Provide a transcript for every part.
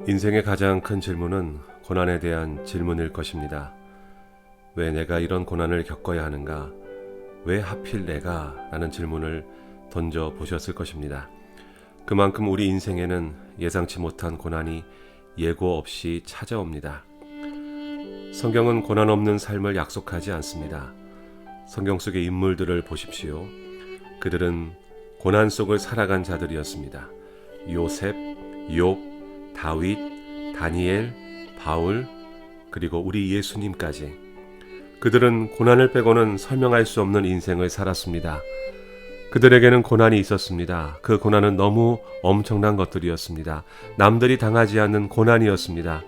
인생의 가장 큰 질문은 고난에 대한 질문일 것입니다. 왜 내가 이런 고난을 겪어야 하는가? 왜 하필 내가? 라는 질문을 던져 보셨을 것입니다. 그만큼 우리 인생에는 예상치 못한 고난이 예고 없이 찾아옵니다. 성경은 고난 없는 삶을 약속하지 않습니다. 성경 속의 인물들을 보십시오. 그들은 고난 속을 살아간 자들이었습니다. 요셉, 욥, 다윗, 다니엘, 바울, 그리고 우리 예수님까지. 그들은 고난을 빼고는 설명할 수 없는 인생을 살았습니다. 그들에게는 고난이 있었습니다. 그 고난은 너무 엄청난 것들이었습니다. 남들이 당하지 않는 고난이었습니다.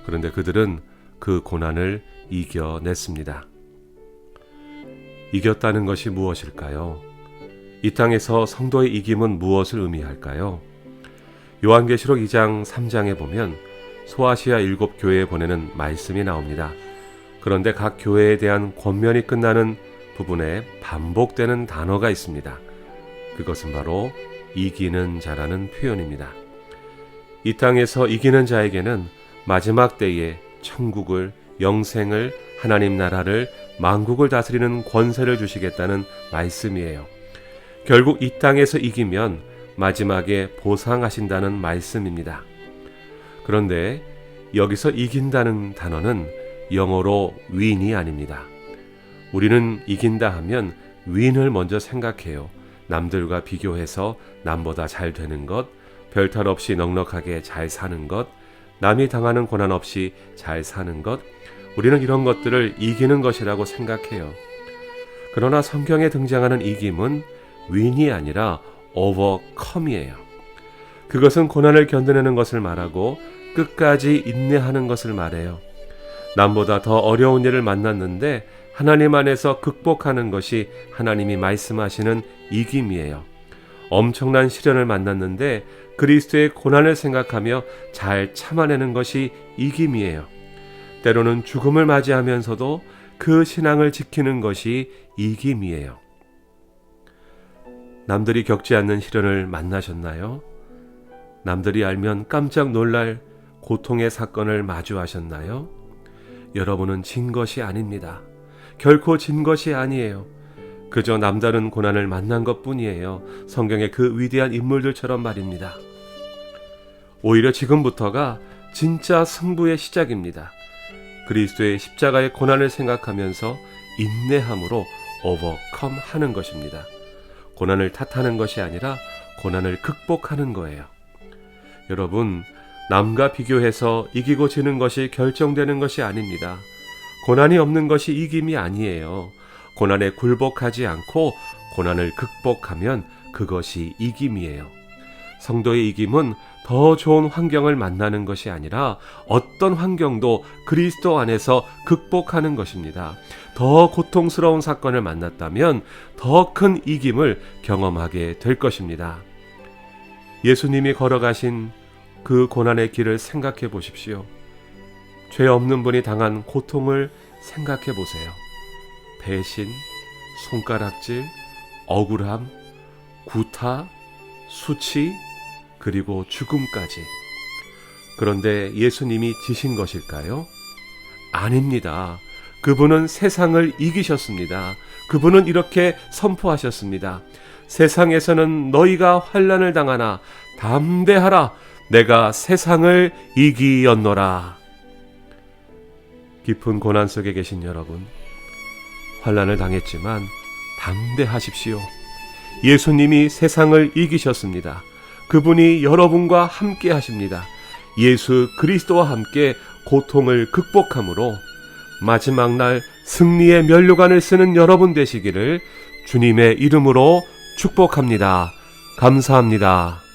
그런데 그들은 그 고난을 이겨냈습니다. 이겼다는 것이 무엇일까요? 이 땅에서 성도의 이김은 무엇을 의미할까요? 요한계시록 2장 3장에 보면 소아시아 7교회에 보내는 말씀이 나옵니다. 그런데 각 교회에 대한 권면이 끝나는 부분에 반복되는 단어가 있습니다. 그것은 바로 이기는 자라는 표현입니다. 이 땅에서 이기는 자에게는 마지막 때에 천국을, 영생을, 하나님 나라를, 만국을 다스리는 권세를 주시겠다는 말씀이에요. 결국 이 땅에서 이기면 마지막에 보상하신다는 말씀입니다. 그런데 여기서 이긴다는 단어는 영어로 win이 아닙니다. 우리는 이긴다 하면 win을 먼저 생각해요. 남들과 비교해서 남보다 잘 되는 것, 별탈 없이 넉넉하게 잘 사는 것, 남이 당하는 고난 없이 잘 사는 것, 우리는 이런 것들을 이기는 것이라고 생각해요. 그러나 성경에 등장하는 이김은 win이 아니라 overcome이에요. 그것은 고난을 견뎌내는 것을 말하고 끝까지 인내하는 것을 말해요. 남보다 더 어려운 일을 만났는데 하나님 안에서 극복하는 것이 하나님이 말씀하시는 이김이에요. 엄청난 시련을 만났는데 그리스도의 고난을 생각하며 잘 참아내는 것이 이김이에요. 때로는 죽음을 맞이하면서도 그 신앙을 지키는 것이 이김이에요. 남들이 겪지 않는 시련을 만나셨나요? 남들이 알면 깜짝 놀랄 고통의 사건을 마주하셨나요? 여러분은 진 것이 아닙니다. 결코 진 것이 아니에요. 그저 남다른 고난을 만난 것뿐이에요. 성경의 그 위대한 인물들처럼 말입니다. 오히려 지금부터가 진짜 승부의 시작입니다. 그리스도의 십자가의 고난을 생각하면서 인내함으로 오버컴 하는 것입니다. 고난을 탓하는 것이 아니라 고난을 극복하는 거예요. 여러분, 남과 비교해서 이기고 지는 것이 결정되는 것이 아닙니다. 고난이 없는 것이 이김이 아니에요. 고난에 굴복하지 않고 고난을 극복하면 그것이 이김이에요. 성도의 이김은 더 좋은 환경을 만나는 것이 아니라 어떤 환경도 그리스도 안에서 극복하는 것입니다. 더 고통스러운 사건을 만났다면 더 큰 이김을 경험하게 될 것입니다. 예수님이 걸어가신 그 고난의 길을 생각해 보십시오. 죄 없는 분이 당한 고통을 생각해 보세요. 배신, 손가락질, 억울함, 구타, 수치, 그리고 죽음까지. 그런데 예수님이 지신 것일까요? 아닙니다. 그분은 세상을 이기셨습니다. 그분은 이렇게 선포하셨습니다. 세상에서는 너희가 환난을 당하나 담대하라. 내가 세상을 이기었노라. 깊은 고난 속에 계신 여러분, 환난을 당했지만 담대하십시오. 예수님이 세상을 이기셨습니다. 그분이 여러분과 함께 하십니다. 예수 그리스도와 함께 고통을 극복함으로 마지막 날 승리의 면류관을 쓰는 여러분 되시기를 주님의 이름으로 축복합니다. 감사합니다.